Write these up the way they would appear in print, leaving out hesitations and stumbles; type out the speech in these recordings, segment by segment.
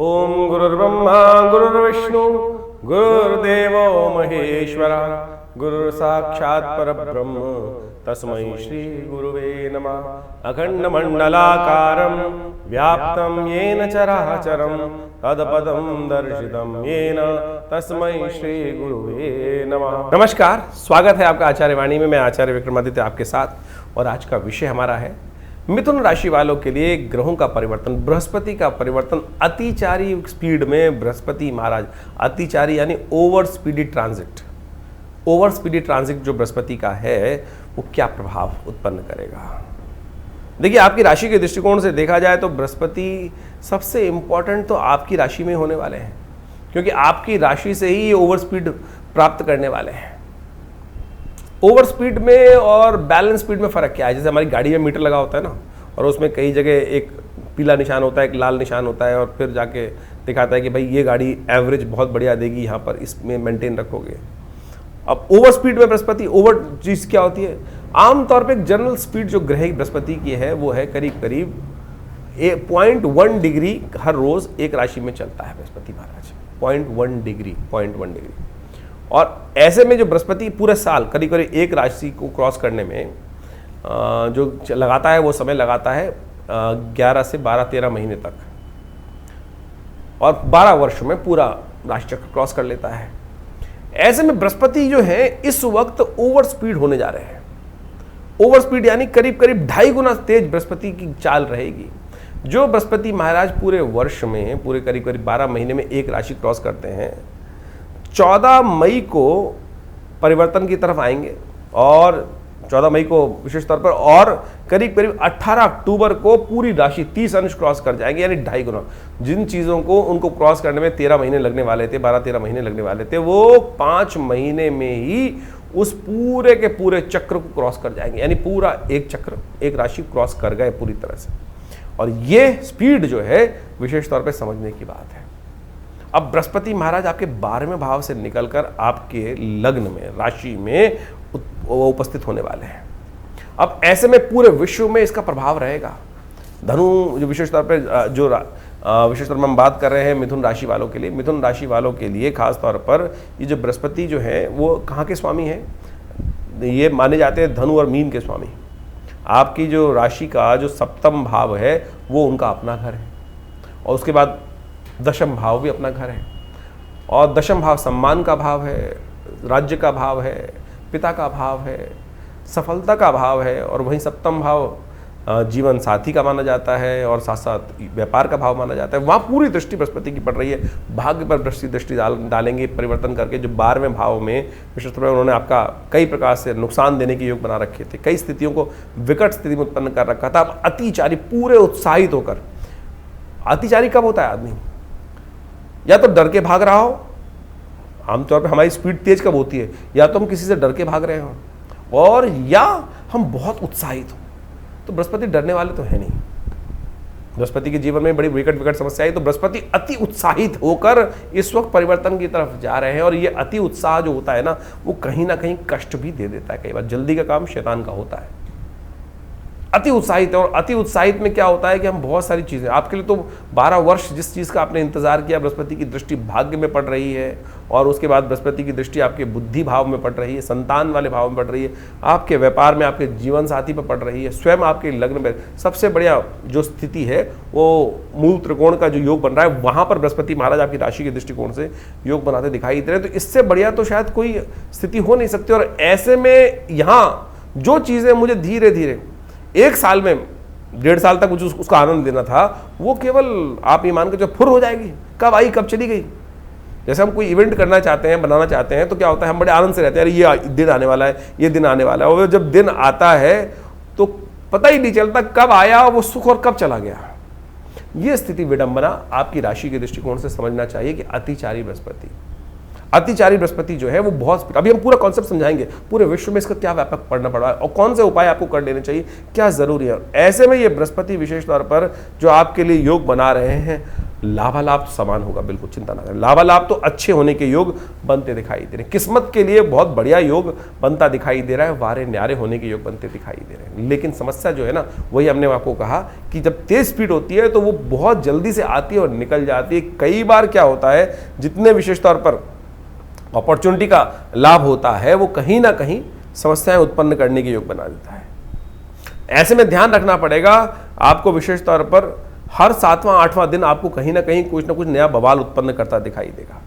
ओम गुरुर्ब्रह्मा गुरुर्विष्णु गुरुर्देवो महेश्वरा गुरुर् साक्षात् परब्रह्म तस्मै श्री गुरुवे नमः। अखंड मंडलाकारं व्याप्तं येन चराचरं तत्पदं दर्शितं येन तस्मै श्री गुरुवे नमः। नमस्कार, स्वागत है आपका आचार्य वाणी में। मैं आचार्य विक्रमादित्य आपके साथ, और आज का विषय हमारा है मिथुन राशि वालों के लिए ग्रहों का परिवर्तन, बृहस्पति का परिवर्तन। अतिचारी स्पीड में बृहस्पति महाराज, अतिचारी यानी over speedy transit, over speedy transit जो बृहस्पति का है वो क्या प्रभाव उत्पन्न करेगा। देखिए, आपकी राशि के दृष्टिकोण से देखा जाए तो बृहस्पति सबसे इंपॉर्टेंट तो आपकी राशि में होने वाले हैं, क्योंकि आपकी राशि से ही ये ओवर स्पीड प्राप्त करने वाले हैं। ओवर स्पीड में और बैलेंस स्पीड में फ़र्क क्या है? जैसे हमारी गाड़ी में मीटर लगा होता है ना, और उसमें कई जगह एक पीला निशान होता है, एक लाल निशान होता है, और फिर जाके दिखाता है कि भाई ये गाड़ी एवरेज बहुत बढ़िया देगी, यहाँ पर इसमें मेंटेन रखोगे। अब ओवर स्पीड में बृहस्पति, ओवर चीज़ क्या होती है? आमतौर पे एक जनरल स्पीड जो ग्रह बृहस्पति की है वो है करीब करीब 0.1 डिग्री हर रोज़ एक राशि में चलता है बृहस्पति महाराज। 0.1 डिग्री। और ऐसे में जो बृहस्पति पूरे साल करीब करीब एक राशि को क्रॉस करने में जो लगाता है वो समय लगाता है 11 से 12-13 महीने तक, और 12 वर्ष में पूरा राशि चक्र क्रॉस कर लेता है। ऐसे में बृहस्पति जो है इस वक्त ओवर स्पीड होने जा रहे हैं। ओवर स्पीड यानी करीब करीब 2.5 गुना तेज बृहस्पति की चाल रहेगी। जो बृहस्पति महाराज पूरे वर्ष में, पूरे करीब करीब 12 महीने में एक राशि क्रॉस करते हैं, 14 मई को परिवर्तन की तरफ आएंगे, और 14 मई को विशेष तौर पर, और करीब करीब 18 अक्टूबर को पूरी राशि 30 अंश क्रॉस कर जाएंगे, यानी 2.5 गुना। जिन चीज़ों को उनको क्रॉस करने में 13 महीने लगने वाले थे, 12-13 महीने लगने वाले थे, वो 5 महीने में ही उस पूरे के पूरे चक्र को क्रॉस कर जाएंगे, यानी पूरा एक चक्र, एक राशि क्रॉस कर गए पूरी तरह से। और ये स्पीड जो है विशेष तौर पर समझने की बात है। अब बृहस्पति महाराज आपके 12वें भाव से निकलकर आपके लग्न में, राशि में उपस्थित होने वाले हैं। अब ऐसे में पूरे विश्व में इसका प्रभाव रहेगा। धनु जो विशेष तौर पर विशेष तौर पर हम बात कर रहे हैं मिथुन राशि वालों के लिए। मिथुन राशि वालों के लिए खास तौर पर ये जो बृहस्पति जो है वो कहाँ के स्वामी हैं? ये माने जाते हैं धनु और मीन के स्वामी। आपकी जो राशि का जो 7वां भाव है वो उनका अपना घर है, और उसके बाद 10वां भाव भी अपना घर है, और 10वां भाव सम्मान का भाव है, राज्य का भाव है, पिता का भाव है, सफलता का भाव है, और वहीं 7वां भाव जीवन साथी का माना जाता है, और साथ साथ व्यापार का भाव माना जाता है। वहाँ पूरी दृष्टि बृहस्पति की पड़ रही है। भाग्य पर दृष्टि डालेंगे परिवर्तन करके। जो 12वें भाव में विशेष तौर पर उन्होंने आपका कई प्रकार से नुकसान देने के योग बना रखे थे, कई स्थितियों को विकट स्थिति में उत्पन्न कर रखा था। अब अतिचारी पूरे उत्साहित होकर, अतिचारी कब होता है आदमी? या तो डर के भाग रहा हो, आमतौर पर हमारी स्पीड तेज कब होती है? या तो हम किसी से डर के भाग रहे हो, और या हम बहुत उत्साहित हो। तो बृहस्पति डरने वाले तो है नहीं। बृहस्पति के जीवन में बड़ी विकट समस्या है, तो बृहस्पति अति उत्साहित होकर इस वक्त परिवर्तन की तरफ जा रहे हैं। और ये अति उत्साह जो होता है ना, वो कहीं ना कहीं कष्ट भी दे देता है। कई बार जल्दी का काम शैतान का होता है। अति उत्साहित है, और अति उत्साहित में क्या होता है कि हम बहुत सारी चीज़ें, आपके लिए तो 12 वर्ष जिस चीज़ का आपने इंतजार किया, बृहस्पति की दृष्टि भाग्य में पड़ रही है, और उसके बाद बृहस्पति की दृष्टि आपके बुद्धि भाव में पड़ रही है, संतान वाले भाव में पड़ रही है, आपके व्यापार में, आपके जीवन साथी पर पड़ रही है, स्वयं आपके लग्न में सबसे बढ़िया जो स्थिति है वो मूल त्रिकोण का जो योग बन रहा है, वहाँ पर बृहस्पति महाराज आपकी राशि के दृष्टिकोण से योग बनाते दिखाई दे रहे हैं। तो इससे बढ़िया तो शायद कोई स्थिति हो नहीं सकती। और ऐसे में यहाँ जो चीज़ें मुझे धीरे धीरे 1 साल में 1.5 साल तक मुझे उसका आनंद लेना था, वो केवल आप ये मान के जो फुर हो जाएगी, कब आई कब चली गई। जैसे हम कोई इवेंट करना चाहते हैं, बनाना चाहते हैं, तो क्या होता है, हम बड़े आनंद से रहते हैं, अरे ये दिन आने वाला है, ये दिन आने वाला है। और जब दिन आता है तो पता ही नहीं चलता कब आया वो सुख और कब चला गया। ये स्थिति विडंबना आपकी राशि के दृष्टिकोण से समझना चाहिए कि अतिचारी बृहस्पति जो है वो बहुत, अभी हम पूरा कॉन्सेप्ट समझाएंगे, पूरे विश्व में इसका क्या व्यापक पड़ना पड़ रहा है और कौन से उपाय आपको कर लेने चाहिए, क्या जरूरी है। ऐसे में ये बृहस्पति विशेष तौर पर जो आपके लिए योग बना रहे हैं, लाभालाभ समान होगा, बिल्कुल चिंता ना करें। लाभालाभ तो अच्छे होने के योग बनते दिखाई दे रहे हैं, किस्मत के लिए बहुत बढ़िया योग बनता दिखाई दे रहा है, वारे न्यारे होने के योग बनते दिखाई दे रहे हैं। लेकिन समस्या जो है ना, वही हमने आपको कहा कि जब तेज स्पीड होती है तो वो बहुत जल्दी से आती है और निकल जाती है। कई बार क्या होता है, जितने विशेष तौर पर अपॉर्चुनिटी का लाभ होता है वो कहीं ना कहीं समस्याएं उत्पन्न करने के योग बना देता है। ऐसे में ध्यान रखना पड़ेगा आपको, विशेष तौर पर हर 7वां 8वां दिन आपको कहीं ना कहीं कुछ ना कुछ नया बवाल उत्पन्न करता दिखाई देगा।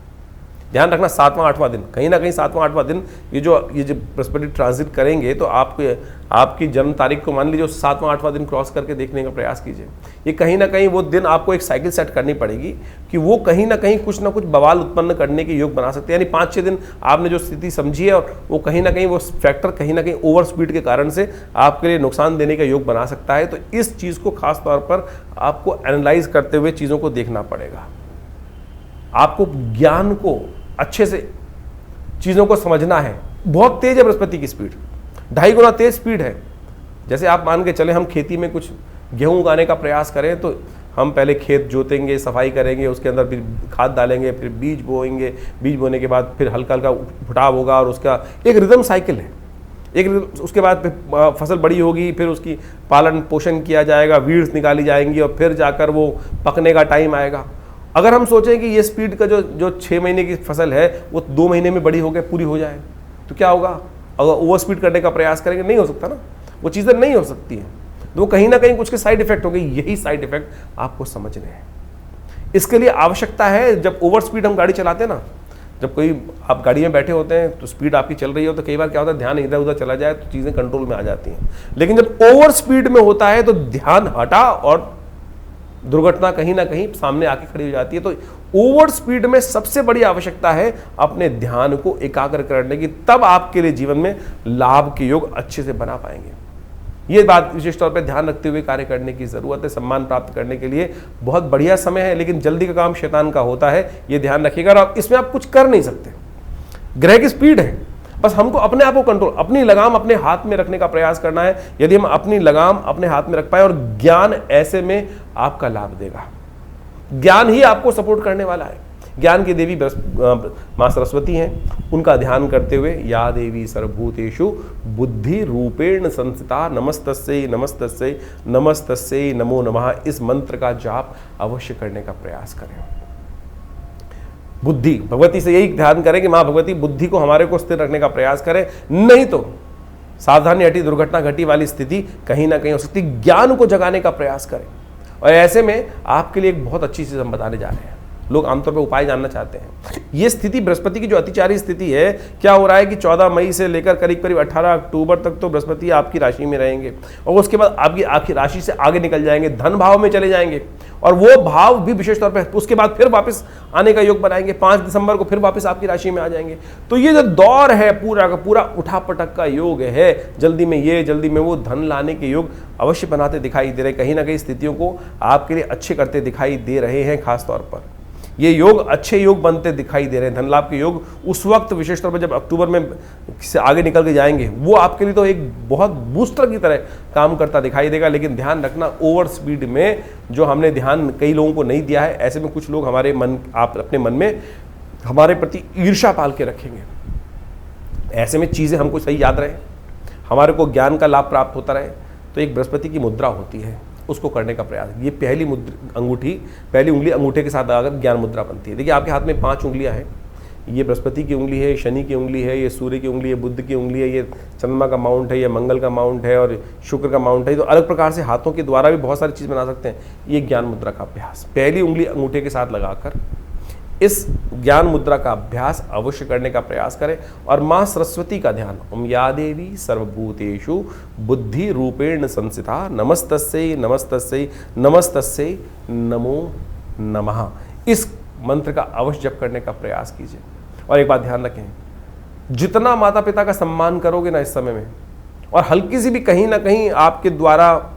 ध्यान रखना 7वां 8वां दिन, कहीं ना कहीं 7वां 8वां दिन ये जो बृहस्पति ट्रांजिट करेंगे तो आपकी जन्म तारीख को मान लीजिए 7वां 8वां दिन क्रॉस करके देखने का प्रयास कीजिए। ये कहीं ना कहीं वो दिन आपको एक साइकिल सेट करनी पड़ेगी कि वो कहीं ना कुछ बवाल उत्पन्न करने के योग बना सकते हैं। यानी 5-6 दिन आपने जो स्थिति समझी है और वो कहीं ना कहीं वो फैक्टर कहीं ना कहीं ओवर स्पीड के कारण से आपके लिए नुकसान देने का योग बना सकता है। तो इस चीज़ को खास तौर पर आपको एनालाइज करते हुए चीज़ों को देखना पड़ेगा। आपको ज्ञान को अच्छे से चीज़ों को समझना है। बहुत तेज है बृहस्पति की स्पीड, 2.5 गुना तेज स्पीड है। जैसे आप मान के चले हम खेती में कुछ गेहूं उगाने का प्रयास करें तो हम पहले खेत जोतेंगे, सफाई करेंगे, उसके अंदर फिर खाद डालेंगे, फिर बीज बोएंगे, बीज बोने के बाद फिर हल्का हल्का फुटाव होगा और उसका एक रिदम साइकिल है। उसके बाद फसल बड़ी होगी, फिर उसकी पालन पोषण किया जाएगा, वीड्स निकाली जाएंगी और फिर जाकर वो पकने का टाइम आएगा। अगर हम सोचें कि ये स्पीड का जो 6 महीने की फसल है वो 2 महीने में बड़ी होकर पूरी हो जाए तो क्या होगा? अगर ओवर स्पीड करने का प्रयास करेंगे नहीं हो सकता ना, वो चीज़ें नहीं हो सकती हैं। तो वो कहीं ना कहीं कुछ के साइड इफेक्ट हो गए। यही साइड इफेक्ट आपको समझने हैं। इसके लिए आवश्यकता है, जब ओवर स्पीड हम गाड़ी चलाते हैं ना, जब कोई आप गाड़ी में बैठे होते हैं तो स्पीड आपकी चल रही हो तो कई बार क्या होता है, ध्यान इधर उधर चला जाए तो चीज़ें कंट्रोल में आ जाती हैं। लेकिन जब ओवर स्पीड में होता है तो ध्यान हटा और दुर्घटना कहीं ना कहीं सामने आके खड़ी हो जाती है। तो ओवर स्पीड में सबसे बड़ी आवश्यकता है अपने ध्यान को एकाग्र करने की, तब आपके लिए जीवन में लाभ के योग अच्छे से बना पाएंगे। ये बात विशेष तौर पे ध्यान रखते हुए कार्य करने की जरूरत है। सम्मान प्राप्त करने के लिए बहुत बढ़िया समय है, लेकिन जल्दी का काम शैतान का होता है, ये ध्यान रखिएगा। और इसमें आप कुछ कर नहीं सकते, ग्रह की स्पीड है, बस हमको अपने आप को कंट्रोल, अपनी लगाम अपने हाथ में रखने का प्रयास करना है। यदि हम अपनी लगाम अपने हाथ में रख पाए, और ज्ञान ऐसे में आपका लाभ देगा, ज्ञान ही आपको सपोर्ट करने वाला है। ज्ञान की देवी मां सरस्वती हैं, उनका ध्यान करते हुए या देवी सर्वभूतेषु बुद्धि रूपेण संस्थिता नमस्तस्यै नमस्तस्यै नमस्तस्यै नमो नमः, इस मंत्र का जाप अवश्य करने का प्रयास करें। बुद्धि भगवती से यही ध्यान करें कि मां भगवती बुद्धि को हमारे को स्थिर रखने का प्रयास करें, नहीं तो सावधानी हटी दुर्घटना घटी वाली स्थिति कहीं ना कहीं हो सकती। ज्ञान को जगाने का प्रयास करें। और ऐसे में आपके लिए एक बहुत अच्छी चीज हम बताने जा रहे हैं। लोग आमतौर पर उपाय जानना चाहते हैं। ये स्थिति बृहस्पति की जो अतिचारी स्थिति है, क्या हो रहा है कि 14 मई से लेकर करीब करीब 18 अक्टूबर तक तो बृहस्पति आपकी राशि में रहेंगे और उसके बाद आपकी राशि से आगे निकल जाएंगे, धन भाव में चले जाएंगे और वो भाव भी विशेष तौर पर उसके बाद फिर वापस आने का योग बनाएंगे। 5 दिसंबर को फिर वापस आपकी राशि में आ जाएंगे। तो ये जो दौर है पूरा का पूरा उठापटक का योग है, जल्दी में ये जल्दी में वो धन लाने के योग अवश्य बनाते दिखाई दे रहे, कहीं ना कहीं स्थितियों को आपके लिए अच्छे करते दिखाई दे रहे हैं। खास तौर पर ये योग अच्छे योग बनते दिखाई दे रहे हैं। धन लाभ के योग उस वक्त विशेष तौर पर जब अक्टूबर में से आगे निकल के जाएंगे, वो आपके लिए तो एक बहुत बूस्टर की तरह काम करता दिखाई देगा। लेकिन ध्यान रखना, ओवर स्पीड में जो हमने ध्यान कई लोगों को नहीं दिया है, ऐसे में कुछ लोग अपने मन में हमारे प्रति ईर्ष्या पाल के रखेंगे। ऐसे में चीज़ें हमको सही याद रहे, हमारे को ज्ञान का लाभ प्राप्त होता रहे, तो एक बृहस्पति की मुद्रा होती है, उसको करने का प्रयास। ये पहली उंगली अंगूठे के साथ आकर ज्ञान मुद्रा बनती है। देखिए आपके हाथ में 5 उंगलियां हैं, ये बृहस्पति की उंगली है, शनि की उंगली है, ये सूर्य की उंगली है, बुध की उंगली है, ये चंद्रमा का माउंट है, ये मंगल का माउंट है और शुक्र का माउंट है। तो अलग प्रकार से हाथों के द्वारा भी बहुत सारी चीज़ बना सकते हैं। ये ज्ञान मुद्रा का अभ्यास, पहली उंगली अंगूठे के साथ लगाकर इस ज्ञान मुद्रा का अभ्यास अवश्य करने का प्रयास करें। और माँ सरस्वती का ध्यान, ओम या देवी सर्वभूतेषु बुद्धि रूपेण संस्थिता नमस्तस्यै नमस्तस्यै नमस्तस्यै नमो नमः, इस मंत्र का अवश्य जप करने का प्रयास कीजिए। और एक बात ध्यान रखें, जितना माता पिता का सम्मान करोगे ना इस समय में, और हल्की सी भी कहीं ना कहीं आपके द्वारा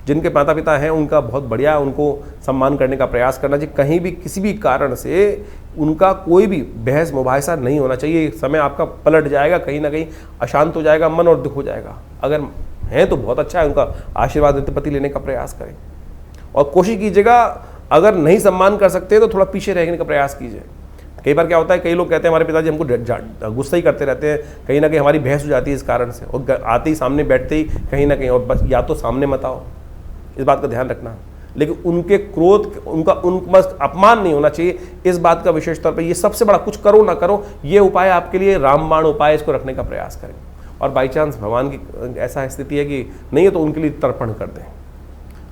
जिनके माता पिता हैं उनका बहुत बढ़िया उनको सम्मान करने का प्रयास करना चाहिए। कहीं भी किसी भी कारण से उनका कोई भी बहस मुबाहिसा नहीं होना चाहिए। समय आपका पलट जाएगा, कहीं ना कहीं अशांत हो जाएगा मन और दुख हो जाएगा। अगर है तो बहुत अच्छा है, उनका आशीर्वाद नित्यपति लेने का प्रयास करें और कोशिश कीजिएगा अगर नहीं सम्मान कर सकते तो थोड़ा पीछे रहने का प्रयास कीजिए। कई बार क्या होता है, कई लोग कहते हैं हमारे पिताजी हमको गुस्सा ही करते रहते हैं, कहीं ना कहीं हमारी बहस हो जाती है इस कारण से, और आते ही सामने बैठते ही कहीं ना कहीं, और बस या तो सामने मत आओ, इस बात का ध्यान रखना। लेकिन उनके क्रोध, उन बस अपमान नहीं होना चाहिए, इस बात का विशेष तौर पर। ये सबसे बड़ा, कुछ करो ना करो, ये उपाय आपके लिए रामबाण उपाय, इसको रखने का प्रयास करें। और बाई चांस भगवान की ऐसा स्थिति है कि नहीं है तो उनके लिए तर्पण कर दें।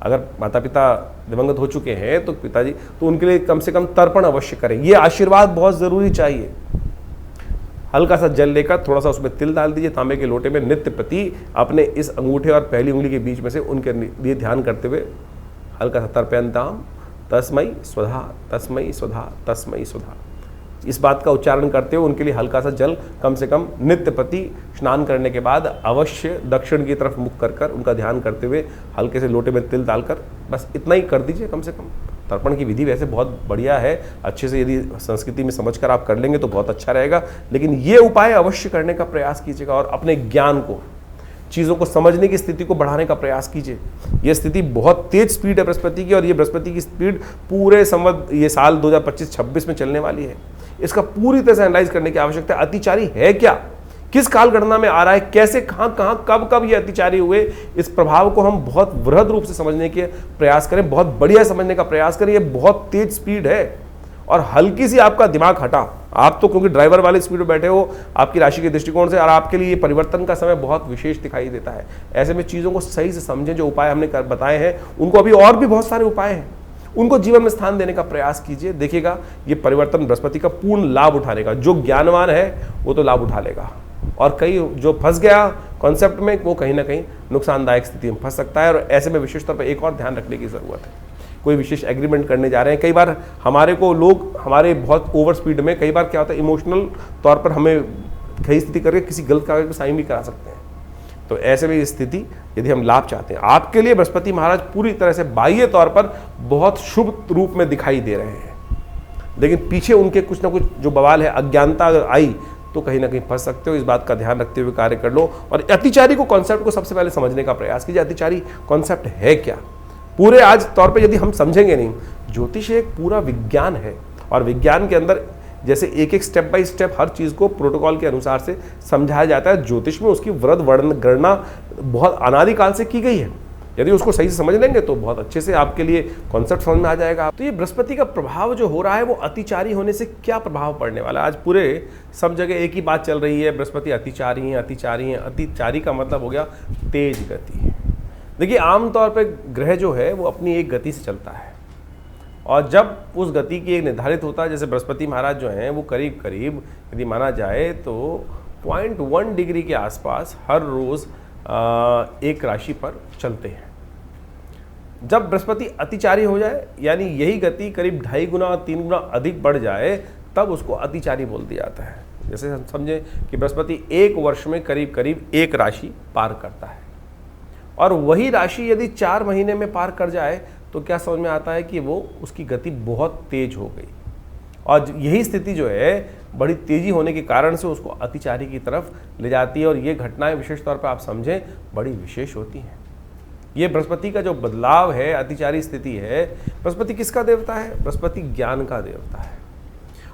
अगर माता पिता दिवंगत हो चुके हैं तो पिताजी, तो उनके लिए कम से कम तर्पण अवश्य करें। ये आशीर्वाद बहुत ज़रूरी चाहिए। हल्का सा जल लेकर थोड़ा सा उसमें तिल डाल दीजिए तांबे के लोटे में, नित्य प्रति अपने इस अंगूठे और पहली उंगली के बीच में से उनके लिए ध्यान करते हुए हल्का सा तर्पयन्ताम तस्मै स्वधा तस्मै स्वधा तस्मै स्वधा, इस बात का उच्चारण करते हुए उनके लिए हल्का सा जल कम से कम नित्य प्रति स्नान करने के बाद अवश्य दक्षिण की तरफ मुख कर उनका ध्यान करते हुए हल्के से लोटे में तिल डालकर बस इतना ही कर दीजिए कम से कम। तर्पण की विधि वैसे बहुत बढ़िया है, अच्छे से यदि संस्कृति में समझकर आप कर लेंगे तो बहुत अच्छा रहेगा। लेकिन ये उपाय अवश्य करने का प्रयास कीजिएगा और अपने ज्ञान को, चीज़ों को समझने की स्थिति को बढ़ाने का प्रयास कीजिए। ये स्थिति बहुत तेज स्पीड है बृहस्पति की, और ये बृहस्पति की स्पीड पूरे संवत ये साल 2025-26 में चलने वाली है। इसका पूरी तरह से एनालाइज करने की आवश्यकता है। अतिचारी है क्या, किस काल गणना में आ रहा है, कैसे, कहाँ कहाँ, कब कब ये अतिचारी हुए, इस प्रभाव को हम बहुत वृहद रूप से समझने के प्रयास करें, बहुत बढ़िया समझने का प्रयास करें। ये बहुत तेज स्पीड है और हल्की सी आपका दिमाग हटा, आप तो क्योंकि ड्राइवर वाले स्पीड में बैठे हो आपकी राशि के दृष्टिकोण से, और आपके लिए ये परिवर्तन का समय बहुत विशेष दिखाई देता है। ऐसे में चीज़ों को सही से समझें। जो उपाय हमने बताए हैं उनको, अभी और भी बहुत सारे उपाय हैं, उनको जीवन में स्थान देने का प्रयास कीजिए। देखिएगा ये परिवर्तन बृहस्पति का पूर्ण लाभ उठाने का, जो ज्ञानवान है वो तो लाभ उठा लेगा, और कई जो फंस गया कॉन्सेप्ट में वो कहीं ना कहीं नुकसानदायक स्थिति में फंस सकता है। और ऐसे में विशेष तौर पर एक और ध्यान रखने की ज़रूरत है। कोई विशेष एग्रीमेंट करने जा रहे हैं, कई बार हमारे को लोग हमारे बहुत ओवर स्पीड में, कई बार क्या होता है इमोशनल तौर पर हमें कई स्थिति करके किसी गलत कागज पर साइन भी करा सकते हैं। तो ऐसे में स्थिति यदि हम लाभ चाहते हैं, आपके लिए बृहस्पति महाराज पूरी तरह से बाह्य तौर पर बहुत शुभ रूप में दिखाई दे रहे हैं, लेकिन पीछे उनके कुछ ना कुछ जो बवाल है, अज्ञानता अगर आई तो कहीं ना कहीं फंस सकते हो। इस बात का ध्यान रखते हुए कार्य कर लो। और अतिचारी को कॉन्सेप्ट को सबसे पहले समझने का प्रयास कीजिए। अतिचारी कॉन्सेप्ट है क्या, पूरे आज तौर पे यदि हम समझेंगे नहीं, ज्योतिष एक पूरा विज्ञान है, और विज्ञान के अंदर जैसे एक एक स्टेप बाय स्टेप हर चीज़ को प्रोटोकॉल के अनुसार से समझाया जाता है, ज्योतिष में उसकी वृद्ध गणना बहुत अनादिकाल से की गई है। यदि उसको सही से समझ लेंगे तो बहुत अच्छे से आपके लिए कॉन्सेप्ट समझ में आ जाएगा। तो ये बृहस्पति का प्रभाव जो हो रहा है वो अतिचारी होने से क्या प्रभाव पड़ने वाला है, आज पूरे सब जगह एक ही बात चल रही है, बृहस्पति अतिचारी हैं, अतिचारी हैं। अतिचारी का मतलब हो गया तेज गति। देखिए आमतौर पर ग्रह जो है वो अपनी एक गति से चलता है, और जब उस गति की एक निर्धारित होता है, जैसे बृहस्पति महाराज जो हैं वो करीब करीब यदि माना जाए तो 0.1 डिग्री के आसपास हर रोज़ एक राशि पर चलते हैं। जब बृहस्पति अतिचारी हो जाए, यानी यही गति करीब 2.5 गुना 3 गुना अधिक बढ़ जाए, तब उसको अतिचारी बोल दिया जाता है। जैसे हम समझें कि बृहस्पति एक वर्ष में करीब करीब एक राशि पार करता है, और वही राशि यदि 4 महीने में पार कर जाए तो क्या समझ में आता है कि वो उसकी गति बहुत तेज हो गई, और यही स्थिति जो है बड़ी तेजी होने के कारण से उसको अतिचारी की तरफ ले जाती है। और ये घटनाएं विशेष तौर पर आप समझें बड़ी विशेष होती हैं। ये बृहस्पति का जो बदलाव है, अतिचारी स्थिति है, बृहस्पति किसका देवता है, बृहस्पति ज्ञान का देवता है।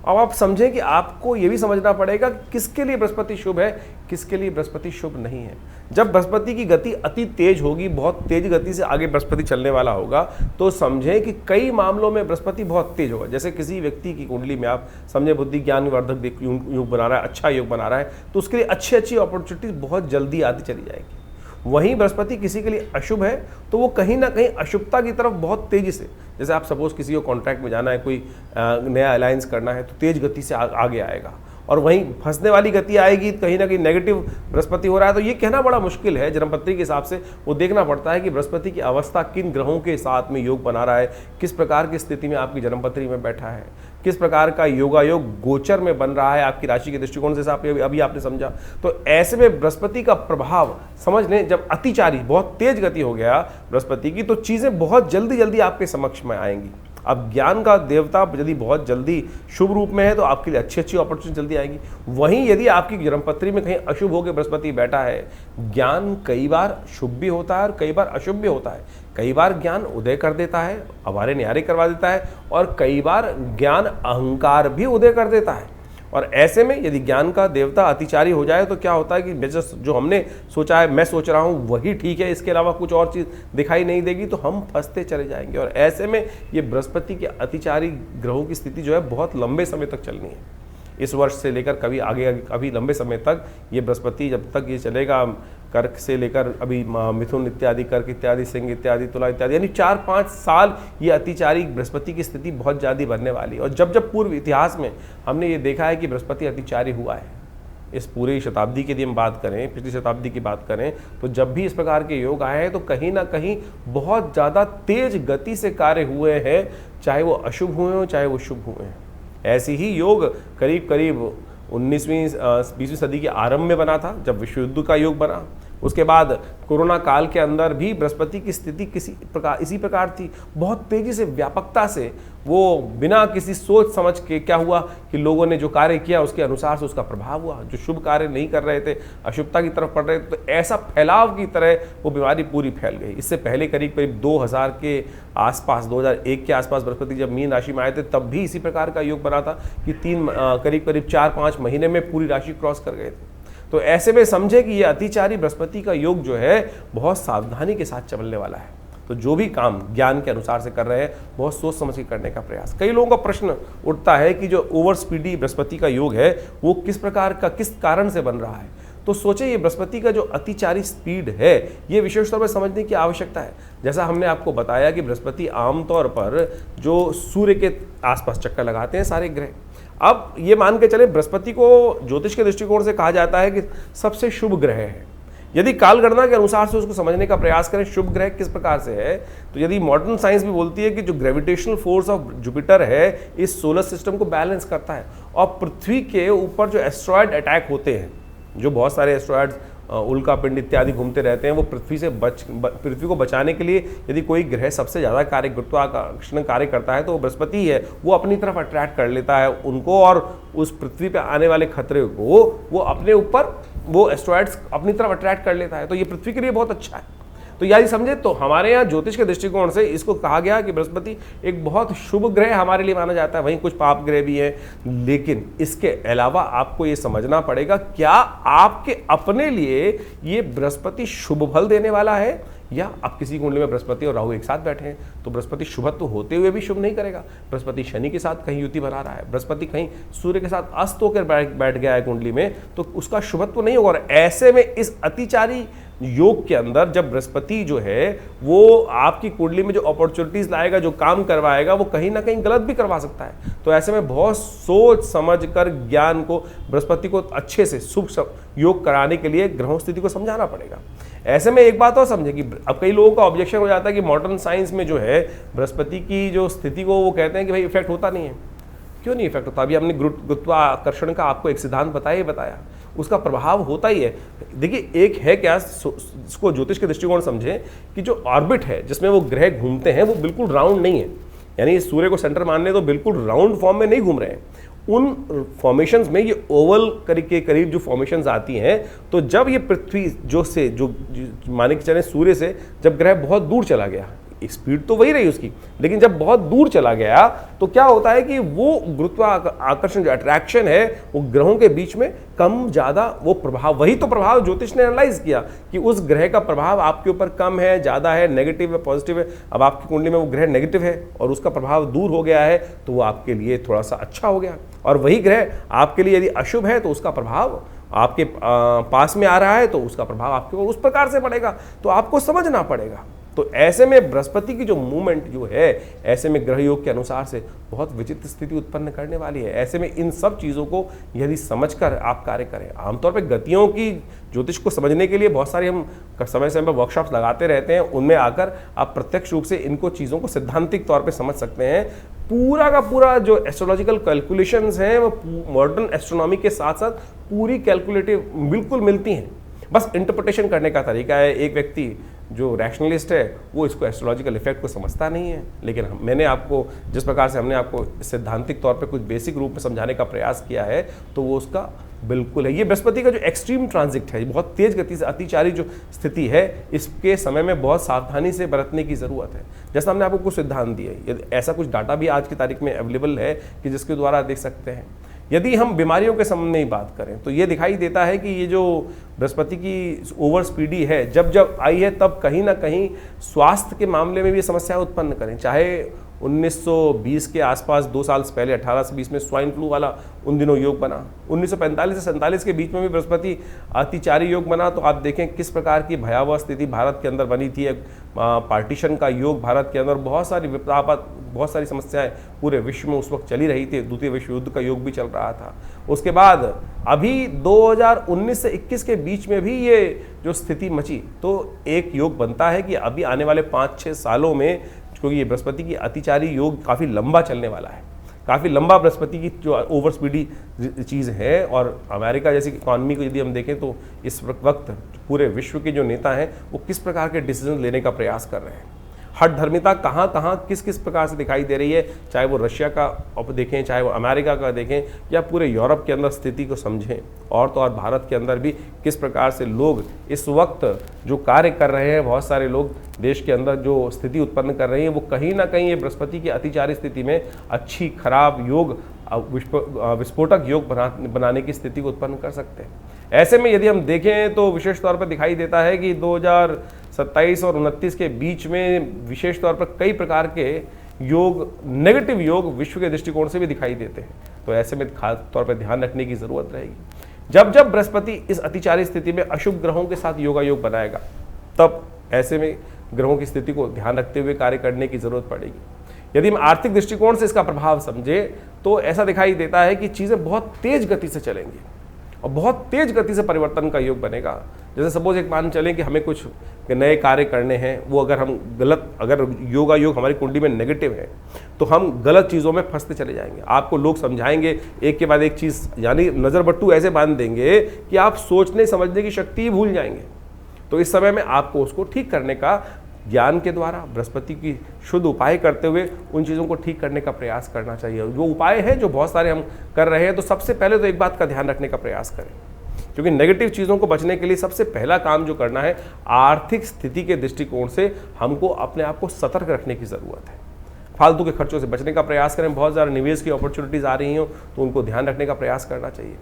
अब आप समझें कि आपको ये भी समझना पड़ेगा कि किसके लिए बृहस्पति शुभ है, किसके लिए बृहस्पति शुभ नहीं है। जब बृहस्पति की गति अति तेज होगी, बहुत तेज गति से आगे बृहस्पति चलने वाला होगा, तो समझें कि कई मामलों में बृहस्पति बहुत तेज होगा। जैसे किसी व्यक्ति की कुंडली में आप समझें बुद्धि ज्ञान वर्धक योग बना रहा है, अच्छा योग बना रहा है, तो उसके लिए अच्छी अच्छी अपॉर्चुनिटीज बहुत जल्दी आती चली जाएगी। वहीं बृहस्पति किसी के लिए अशुभ है तो वो कहीं ना कहीं अशुभता की तरफ बहुत तेजी से, जैसे आप सपोज किसी को कॉन्ट्रैक्ट में जाना है, कोई नया अलायंस करना है, तो तेज गति से आगे आएगा, और वहीं फंसने वाली गति आएगी, कहीं ना कहीं नेगेटिव बृहस्पति हो रहा है। तो ये कहना बड़ा मुश्किल है, जन्मपत्री के हिसाब से वो देखना पड़ता है कि बृहस्पति की अवस्था किन ग्रहों के साथ में योग बना रहा है, किस प्रकार की स्थिति में आपकी जन्मपत्री में बैठा है, किस प्रकार का योगायोग गोचर में बन रहा है आपकी राशि के दृष्टिकोण से, अभी आपने समझा। तो ऐसे में बृहस्पति का प्रभाव समझ लें, जब अतिचारी बहुत तेज गति हो गया बृहस्पति की, तो चीज़ें बहुत जल्दी जल्दी आपके समक्ष में आएंगी। अब ज्ञान का देवता यदि बहुत जल्दी शुभ रूप में है तो आपके लिए अच्छी अच्छी अपॉर्चुनिटी जल्दी आएगी। वहीं यदि आपकी जन्मपत्री में कहीं अशुभ होकर बृहस्पति बैठा है, ज्ञान कई बार शुभ भी होता है और कई बार अशुभ भी होता है। कई बार ज्ञान उदय कर देता है, हमारे न्यारे करवा देता है, और कई बार ज्ञान अहंकार भी उदय कर देता है। और ऐसे में यदि ज्ञान का देवता अतिचारी हो जाए तो क्या होता है कि जो हमने सोचा है, मैं सोच रहा हूँ वही ठीक है, इसके अलावा कुछ और चीज़ दिखाई नहीं देगी, तो हम फंसते चले जाएंगे। और ऐसे में ये बृहस्पति के अतिचारी ग्रहों की स्थिति जो है बहुत लंबे समय तक चलनी है। इस वर्ष से लेकर कभी आगे अभी लंबे समय तक ये बृहस्पति जब तक ये चलेगा, कर्क से लेकर अभी मिथुन इत्यादि, कर्क इत्यादि, सिंह इत्यादि, तुला इत्यादि, यानी 4-5 साल ये अतिचारी बृहस्पति की स्थिति बहुत ज़्यादा बनने वाली है। और जब जब पूर्व इतिहास में हमने ये देखा है कि बृहस्पति अतिचारी हुआ है, इस पूरी शताब्दी की यदि हम बात करें, पिछली शताब्दी की बात करें, तो जब भी इस प्रकार के योग आए हैं तो कहीं ना कहीं बहुत ज़्यादा तेज गति से कार्य हुए हैं, चाहे वो अशुभ हुए हों चाहे वो शुभ हुए हैं। ऐसी ही योग करीब करीब 19वीं 20वीं सदी के आरंभ में बना था, जब विश्व युद्ध का योग बना। उसके बाद कोरोना काल के अंदर भी बृहस्पति की स्थिति इसी प्रकार थी, बहुत तेजी से, व्यापकता से, वो बिना किसी सोच समझ के क्या हुआ कि लोगों ने जो कार्य किया उसके अनुसार से उसका प्रभाव हुआ। जो शुभ कार्य नहीं कर रहे थे, अशुभता की तरफ पड़ रहे थे, तो ऐसा फैलाव की तरह वो बीमारी पूरी फैल गई। इससे पहले करीब करीब 2000 के आसपास, 2001 के आसपास बृहस्पति जब मीन राशि में आए थे, तब भी इसी प्रकार का योग बना था कि करीब करीब 4-5 महीने में पूरी राशि क्रॉस कर गए थे। तो ऐसे में समझे कि ये अतिचारी बृहस्पति का योग जो है बहुत सावधानी के साथ चलने वाला है। तो जो भी काम ज्ञान के अनुसार से कर रहे हैं, बहुत सोच समझ के करने का प्रयास। कई लोगों का प्रश्न उठता है कि जो ओवर स्पीडी बृहस्पति का योग है वो किस प्रकार का, किस कारण से बन रहा है। तो सोचे ये बृहस्पति का जो अतिचारी स्पीड है, ये विशेष तौर पर समझने की आवश्यकता है। जैसा हमने आपको बताया कि बृहस्पति आमतौर पर जो सूर्य के आसपास चक्कर लगाते हैं सारे ग्रह। अब ये मान के चले, बृहस्पति को ज्योतिष के दृष्टिकोण से कहा जाता है कि सबसे शुभ ग्रह है। यदि कालगणना के अनुसार से उसको समझने का प्रयास करें शुभ ग्रह किस प्रकार से है, तो यदि मॉडर्न साइंस भी बोलती है कि जो ग्रेविटेशनल फोर्स ऑफ जुपिटर है इस सोलर सिस्टम को बैलेंस करता है, और पृथ्वी के ऊपर जो एस्ट्रॉयड अटैक होते हैं, जो बहुत सारे एस्ट्रॉयड्स उल्का पिंड इत्यादि घूमते रहते हैं, वो पृथ्वी को बचाने के लिए यदि कोई ग्रह सबसे ज़्यादा कार्य, गुरुत्वाकर्षण कार्य करता है तो वो बृहस्पति है। वो अपनी तरफ अट्रैक्ट कर लेता है उनको, और उस पृथ्वी पे आने वाले खतरे को वो अपने ऊपर, वो एस्ट्रॉयड्स अपनी तरफ अट्रैक्ट कर लेता है। तो ये पृथ्वी के लिए बहुत अच्छा है। तो यदि समझे तो हमारे यहाँ ज्योतिष के दृष्टिकोण से इसको कहा गया कि बृहस्पति एक बहुत शुभ ग्रह हमारे लिए माना जाता है। वहीं कुछ पाप ग्रह भी हैं, लेकिन इसके अलावा आपको ये समझना पड़ेगा क्या आपके अपने लिए ये बृहस्पति शुभ फल देने वाला है, या अब किसी कुंडली में बृहस्पति और राहु एक साथ बैठे हैं तो बृहस्पति शुभत्व होते हुए भी शुभ नहीं करेगा। बृहस्पति शनि के साथ कहीं युति बना रहा है, बृहस्पति कहीं सूर्य के साथ अस्त होकर बैठ गया है कुंडली में, तो उसका शुभत्व नहीं होगा। और ऐसे में इस अतिचारी योग के अंदर जब बृहस्पति जो है वो आपकी कुंडली में जो अपॉर्चुनिटीज लाएगा, जो काम करवाएगा, वो कहीं ना कहीं गलत भी करवा सकता है। तो ऐसे में बहुत सोच समझ कर ज्ञान को, बृहस्पति को अच्छे से शुभ योग कराने के लिए ग्रहों स्थिति को समझाना पड़ेगा। ऐसे में एक बात और समझे कि अब कई लोगों का ऑब्जेक्शन हो जाता है कि मॉडर्न साइंस में जो है बृहस्पति की जो स्थिति को वो कहते हैं कि भाई इफेक्ट होता नहीं है। क्यों नहीं इफेक्ट होता? अभी हमने गुरुत्वाकर्षण का आपको एक सिद्धांत बताया, उसका प्रभाव होता ही है। देखिए, एक है क्या, इसको ज्योतिष के दृष्टिकोण समझें कि जो ऑर्बिट है जिसमें वो ग्रह घूमते हैं वो बिल्कुल राउंड नहीं है, यानी सूर्य को सेंटर मान ले तो बिल्कुल राउंड फॉर्म में नहीं घूम रहे हैं। उन फॉर्मेशंस में ये ओवल के करीब जो फॉर्मेशंस आती हैं, तो जब ये पृथ्वी जो माने कि चले सूर्य से जब ग्रह बहुत दूर चला गया, स्पीड तो वही रही उसकी, लेकिन जब बहुत दूर चला गया तो क्या होता है कि वो गुरुत्वाकर्षण जो अट्रैक्शन है वो ग्रहों के बीच में कम ज़्यादा वो प्रभाव, वही तो प्रभाव ज्योतिष ने एनालाइज किया कि उस ग्रह का प्रभाव आपके ऊपर कम है, ज़्यादा है, नेगेटिव है, पॉजिटिव है। अब आपकी कुंडली में वो ग्रह नेगेटिव है और उसका प्रभाव दूर हो गया है, तो वो आपके लिए थोड़ा सा अच्छा हो गया। और वही ग्रह आपके लिए यदि अशुभ है तो उसका प्रभाव आपके पास में आ रहा है, तो उसका प्रभाव आपके ऊपर उस प्रकार से पड़ेगा। तो आपको समझना पड़ेगा। तो ऐसे में बृहस्पति की जो मूवमेंट जो है, ऐसे में ग्रह योग के अनुसार से बहुत विचित्र स्थिति उत्पन्न करने वाली है। ऐसे में इन सब चीज़ों को यदि समझकर आप कार्य करें, आमतौर पर गतियों की ज्योतिष को समझने के लिए बहुत सारे हम समय समय पर वर्कशॉप्स लगाते रहते हैं, उनमें आकर आप प्रत्यक्ष रूप से इनको चीज़ों को सिद्धांतिक तौर पर समझ सकते हैं। पूरा का पूरा जो एस्ट्रोलॉजिकल कैलकुलेशंस हैं वो मॉडर्न एस्ट्रोनॉमी के साथ साथ पूरी कैलकुलेटिव बिल्कुल मिलती हैं, बस इंटरप्रिटेशन करने का तरीका है। एक व्यक्ति जो रैशनलिस्ट है वो इसको एस्ट्रोलॉजिकल इफेक्ट को समझता नहीं है। लेकिन मैंने आपको जिस प्रकार से हमने आपको सिद्धांतिक तौर पे कुछ बेसिक रूप में समझाने का प्रयास किया है तो वो उसका बिल्कुल है। ये बृहस्पति का जो एक्सट्रीम ट्रांजिट है, बहुत तेज गति से अतिचारी जो स्थिति है, इसके समय में बहुत सावधानी से बरतने की ज़रूरत है। जैसा हमने आपको कुछ सिद्धांत दिए, ऐसा कुछ डाटा भी आज की तारीख में अवेलेबल है कि जिसके द्वारा देख सकते हैं। यदि हम बीमारियों के संबंध में ही बात करें तो ये दिखाई देता है कि ये जो बृहस्पति की ओवर स्पीडी है, जब जब आई है तब कहीं ना कहीं स्वास्थ्य के मामले में भी समस्याएं उत्पन्न करें। चाहे 1920 के आसपास 2 साल से पहले 18 से 20 में स्वाइन फ्लू वाला उन दिनों योग बना, 1945 से 47 के बीच में भी बृहस्पति अतिचारी योग बना। तो आप देखें किस प्रकार की भयावह स्थिति भारत के अंदर बनी थी। पार्टीशन का योग भारत के अंदर, बहुत सारी विपदापद, बहुत सारी समस्याएं पूरे विश्व में उस वक्त चली रही थी। द्वितीय विश्व युद्ध का योग भी चल रहा था। उसके बाद अभी 2019 से 21 के बीच में भी ये जो स्थिति मची, तो एक योग बनता है कि अभी आने वाले 5-6 सालों में, क्योंकि ये बृहस्पति की अतिचारी योग काफ़ी लंबा चलने वाला है, काफ़ी लंबा बृहस्पति की जो ओवर स्पीडी चीज़ है। और अमेरिका जैसी इकॉनमी को यदि हम देखें तो इस वक्त पूरे विश्व के जो नेता हैं वो किस प्रकार के डिसीजन लेने का प्रयास कर रहे हैं। हठधर्मिता कहाँ कहाँ किस किस प्रकार से दिखाई दे रही है, चाहे वो रशिया का देखें, चाहे वो अमेरिका का देखें, या पूरे यूरोप के अंदर स्थिति को समझें। और तो और भारत के अंदर भी किस प्रकार से लोग इस वक्त जो कार्य कर रहे हैं, बहुत सारे लोग देश के अंदर जो स्थिति उत्पन्न कर रहे हैं, वो कहीं ना कहीं ये बृहस्पति की अतिचारी स्थिति में अच्छी खराब योग, विस्फोटक योग बनाने की स्थिति को उत्पन्न कर सकते हैं। ऐसे में यदि हम देखें तो विशेष तौर पर दिखाई देता है कि 2027 और 29 के बीच में विशेष तौर पर कई प्रकार के योग, नेगेटिव योग विश्व के दृष्टिकोण से भी दिखाई देते हैं। तो ऐसे में खास तौर पर ध्यान रखने की जरूरत रहेगी। जब जब बृहस्पति इस अतिचारी स्थिति में अशुभ ग्रहों के साथ योगा योग बनाएगा, तब ऐसे में ग्रहों की स्थिति को ध्यान रखते हुए कार्य करने की जरूरत पड़ेगी। यदि हम आर्थिक दृष्टिकोण से इसका प्रभाव समझे तो ऐसा दिखाई देता है कि चीज़ें बहुत तेज गति से चलेंगी और बहुत तेज गति से परिवर्तन का योग बनेगा। जैसे सपोज एक मान चलें कि हमें कुछ नए कार्य करने हैं, वो अगर हम अगर योगा योग हमारी कुंडली में नेगेटिव है तो हम गलत चीज़ों में फंसते चले जाएंगे। आपको लोग समझाएंगे एक के बाद एक चीज़, यानी नज़र बट्टू ऐसे बांध देंगे कि आप सोचने समझने की शक्ति ही भूल जाएंगे। तो इस समय में आपको उसको ठीक करने का ज्ञान के द्वारा, बृहस्पति की शुद्ध उपाय करते हुए उन चीज़ों को ठीक करने का प्रयास करना चाहिए। वो उपाय है जो बहुत सारे हम कर रहे हैं, तो सबसे पहले तो एक बात का ध्यान रखने का प्रयास करें, क्योंकि नेगेटिव चीज़ों को बचने के लिए सबसे पहला काम जो करना है, आर्थिक स्थिति के दृष्टिकोण से हमको अपने आप को सतर्क रखने की ज़रूरत है। फालतू के खर्चों से बचने का प्रयास करें। बहुत ज़्यादा निवेश की अपॉर्चुनिटीज़ आ रही हो तो उनको ध्यान रखने का प्रयास करना चाहिए।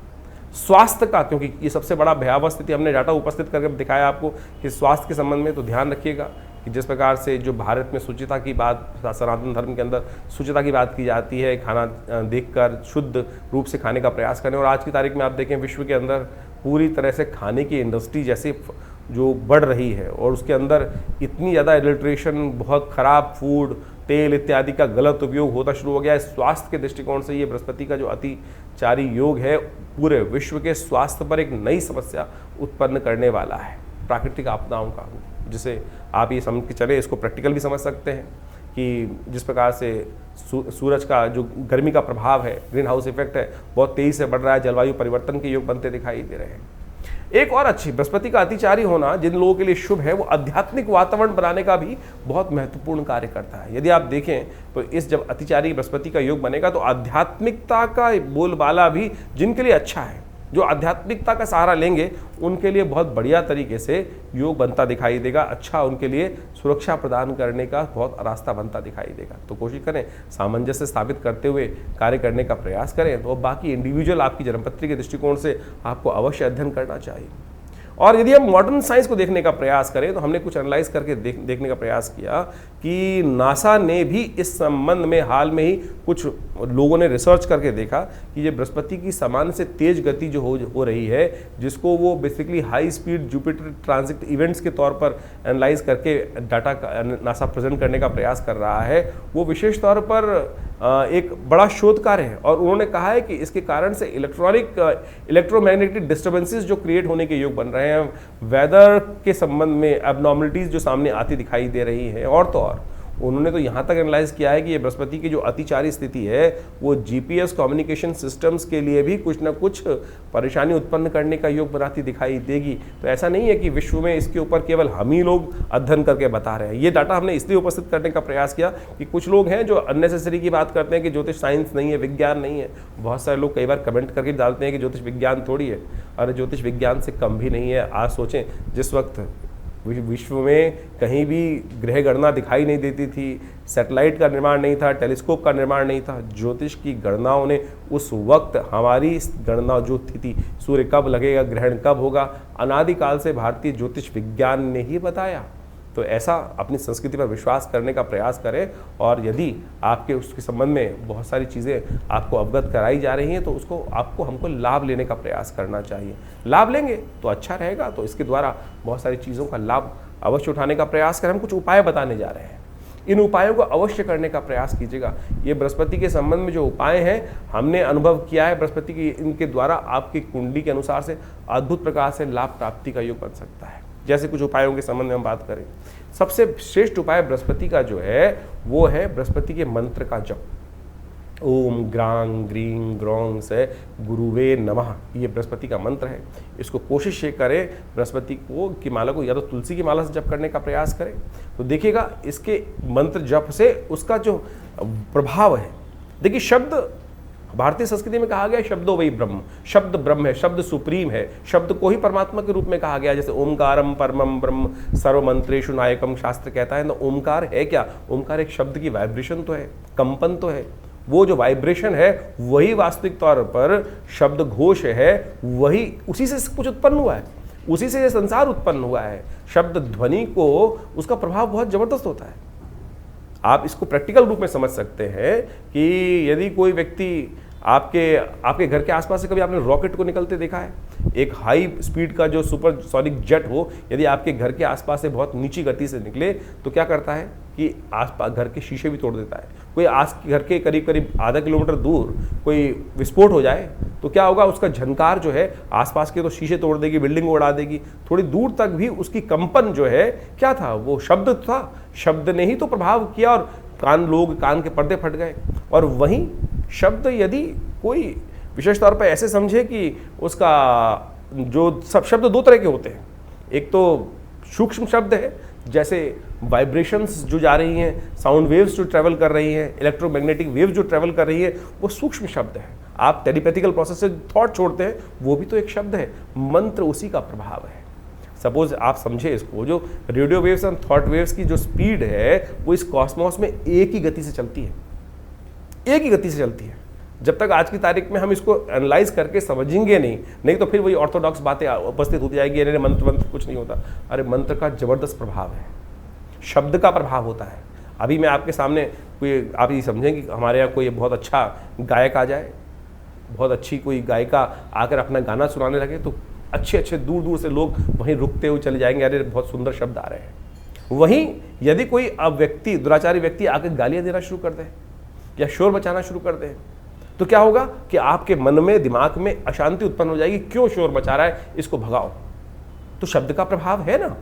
स्वास्थ्य का, क्योंकि ये सबसे बड़ा भयावह स्थिति हमने डाटा उपस्थित करके दिखाया आपको कि स्वास्थ्य के संबंध में तो ध्यान रखिएगा कि जिस प्रकार से जो भारत में शुचिता की बात, सनातन धर्म के अंदर शुचिता की बात की जाती है, खाना देखकर शुद्ध रूप से खाने का प्रयास करें। और आज की तारीख में आप देखें विश्व के अंदर पूरी तरह से खाने की इंडस्ट्री जैसे जो बढ़ रही है और उसके अंदर इतनी ज़्यादा एडल्ट्रेशन, बहुत ख़राब फूड, तेल इत्यादि का गलत उपयोग होता शुरू हो गया है। स्वास्थ्य के दृष्टिकोण से ये बृहस्पति का जो अतिचारी योग है पूरे विश्व के स्वास्थ्य पर एक नई समस्या उत्पन्न करने वाला है, प्राकृतिक आपदाओं का, जिसे आप ये समझ के चले, इसको प्रैक्टिकल भी समझ सकते हैं कि जिस प्रकार से सूरज का जो गर्मी का प्रभाव है, ग्रीन हाउस इफेक्ट है, बहुत तेज़ी से बढ़ रहा है, जलवायु परिवर्तन के योग बनते दिखाई दे रहे हैं। एक और अच्छी, बृहस्पति का अतिचारी होना जिन लोगों के लिए शुभ है, वो आध्यात्मिक वातावरण बनाने का भी बहुत महत्वपूर्ण कार्य करता है। यदि आप देखें तो इस जब अतिचारी बृहस्पति का योग बनेगा तो आध्यात्मिकता का बोलबाला भी जिनके लिए अच्छा है, जो आध्यात्मिकता का सहारा लेंगे, उनके लिए बहुत बढ़िया तरीके से योग बनता दिखाई देगा। अच्छा, उनके लिए सुरक्षा प्रदान करने का बहुत रास्ता बनता दिखाई देगा। तो कोशिश करें सामंजस्य स्थापित करते हुए कार्य करने का प्रयास करें। तो बाकी इंडिविजुअल आपकी जन्मपत्री के दृष्टिकोण से आपको अवश्य अध्ययन करना चाहिए। और यदि हम मॉडर्न साइंस को देखने का प्रयास करें तो हमने कुछ एनालाइज करके देखने का प्रयास किया कि नासा ने भी इस संबंध में हाल में ही कुछ लोगों ने रिसर्च करके देखा कि ये बृहस्पति की सामान्य से तेज गति जो हो रही है, जिसको वो basically high speed Jupiter transit events के तौर पर एनालाइज करके डाटा का नासा प्रेजेंट करने का प्रयास कर रहा है, वो विशेष तौर पर एक बड़ा शोध कार्य है। और उन्होंने कहा है कि इसके कारण से इलेक्ट्रोमैग्नेटिक डिस्टर्बेंसेस जो क्रिएट होने के योग बन रहे हैं, वेदर के संबंध में एबनॉर्मलिटीज़ जो सामने आती दिखाई दे रही हैं, और तो और उन्होंने तो यहाँ तक एनालाइज किया है कि ये बृहस्पति की जो अतिचारी स्थिति है वो जीपीएस कम्युनिकेशन सिस्टम्स के लिए भी कुछ ना कुछ परेशानी उत्पन्न करने का योग बनाती दिखाई देगी। तो ऐसा नहीं है कि विश्व में इसके ऊपर केवल हम ही लोग अध्ययन करके बता रहे हैं। ये डाटा हमने इसलिए उपस्थित करने का प्रयास किया कि कुछ लोग हैं जो अननेसेसरी की बात करते हैं कि ज्योतिष साइंस नहीं है, विज्ञान नहीं है। बहुत सारे लोग कई बार कमेंट करके डालते हैं कि ज्योतिष विज्ञान थोड़ी है। अरे ज्योतिष विज्ञान से कम भी नहीं है। आज सोचें, जिस वक्त विश्व में कहीं भी ग्रह गणना दिखाई नहीं देती थी, सैटेलाइट का निर्माण नहीं था, टेलीस्कोप का निर्माण नहीं था, ज्योतिष की गणनाओं ने उस वक्त हमारी गणना जो थी सूर्य कब लगेगा, ग्रहण कब होगा, अनादिकाल से भारतीय ज्योतिष विज्ञान ने ही बताया। तो ऐसा अपनी संस्कृति पर विश्वास करने का प्रयास करें, और यदि आपके उसके संबंध में बहुत सारी चीज़ें आपको अवगत कराई जा रही हैं तो उसको हमको लाभ लेने का प्रयास करना चाहिए। लाभ लेंगे तो अच्छा रहेगा। तो इसके द्वारा बहुत सारी चीज़ों का लाभ अवश्य उठाने का प्रयास करें। हम कुछ उपाय बताने जा रहे हैं, इन उपायों को अवश्य करने का प्रयास कीजिएगा। ये बृहस्पति के संबंध में जो उपाय हैं हमने अनुभव किया है बृहस्पति की, इनके द्वारा आपकी कुंडली के अनुसार से अद्भुत प्रकार से लाभ प्राप्ति का योग बन सकता है। जैसे कुछ उपायों के संबंध में हम बात करें, सबसे श्रेष्ठ उपाय बृहस्पति का जो है वो है बृहस्पति के मंत्र का जप। ओम ग्रांग ग्रीं ग्रौं से गुरुवे नमः, ये बृहस्पति का मंत्र है। इसको कोशिश ये करें बृहस्पति की माला को या तो तुलसी की माला से जप करने का प्रयास करें, तो देखिएगा इसके मंत्र जप से उसका जो प्रभाव है। देखिए, शब्द भारतीय संस्कृति में कहा गया शब्दो वही ब्रह्म, शब्द ब्रह्म है, शब्द सुप्रीम है, शब्द को ही परमात्मा के रूप में कहा गया। जैसे ओमकारम परमम ब्रह्म सर्वमंत्रेषु नायकम शास्त्र कहता है ना। ओमकार है क्या? ओमकार एक शब्द की वाइब्रेशन तो है, कंपन तो है। वो जो वाइब्रेशन है वही वास्तविक तौर पर शब्द घोष है, वही उसी से कुछ उत्पन्न हुआ है, उसी से ये संसार उत्पन्न हुआ है। शब्द ध्वनि को उसका प्रभाव बहुत जबरदस्त होता है। आप इसको प्रैक्टिकल रूप में समझ सकते हैं कि यदि कोई व्यक्ति आपके घर के आसपास से कभी आपने रॉकेट को निकलते देखा है, एक हाई स्पीड का जो सुपरसोनिक जेट हो, यदि आपके घर के आसपास से बहुत नीची गति से निकले तो क्या करता है कि आसपास घर के शीशे भी तोड़ देता है। कोई घर के करीब करीब आधा किलोमीटर दूर कोई विस्फोट हो जाए तो क्या होगा, उसका झनकार जो है आसपास के तो शीशे तोड़ देगी, बिल्डिंग को उड़ा देगी। थोड़ी दूर तक भी उसकी कंपन जो है क्या था, वो शब्द था। शब्द ने ही तो प्रभाव किया और कान के पर्दे फट गए। और वहीं शब्द यदि कोई विशेष तौर पर ऐसे समझे कि उसका जो सब शब्द दो तरह के होते हैं, एक तो सूक्ष्म शब्द है, जैसे वाइब्रेशंस जो जा रही हैं, साउंड वेव्स जो ट्रैवल कर रही हैं, इलेक्ट्रोमैग्नेटिक वेव जो ट्रैवल कर रही है, वो सूक्ष्म शब्द है। आप टेलीपैथिकल प्रोसेस से थॉट छोड़ते हैं, वो भी तो एक शब्द है। मंत्र उसी का प्रभाव है। सपोज आप समझे इसको, जो रेडियो वेव्स और थॉट वेव्स की जो स्पीड है वो इस कॉस्मोस में एक ही गति से चलती है, एक ही गति से चलती है। जब तक आज की तारीख में हम इसको एनालाइज करके समझेंगे नहीं तो फिर वही ऑर्थोडॉक्स बातें उपस्थित होती जाएगी, अरे मंत्र कुछ नहीं होता। अरे मंत्र का जबरदस्त प्रभाव है, शब्द का प्रभाव होता है। अभी मैं आपके सामने कोई, आप ये समझें कि हमारे यहाँ कोई बहुत अच्छा गायक आ जाए, बहुत अच्छी कोई गायिका आकर अपना गाना सुनाने लगे, तो अच्छे दूर दूर से लोग वहीं रुकते हुए चले जाएंगे, अरे बहुत सुंदर शब्द आ रहे हैं। वहीं यदि कोई दुराचारी व्यक्ति आकर गालियां देना शुरू कर दे या शोर मचाना शुरू कर दे, तो क्या होगा कि आपके मन में, दिमाग में अशांति उत्पन्न हो जाएगी। क्यों शोर मचा रहा है, इसको भगाओ। तो शब्द का प्रभाव है ना।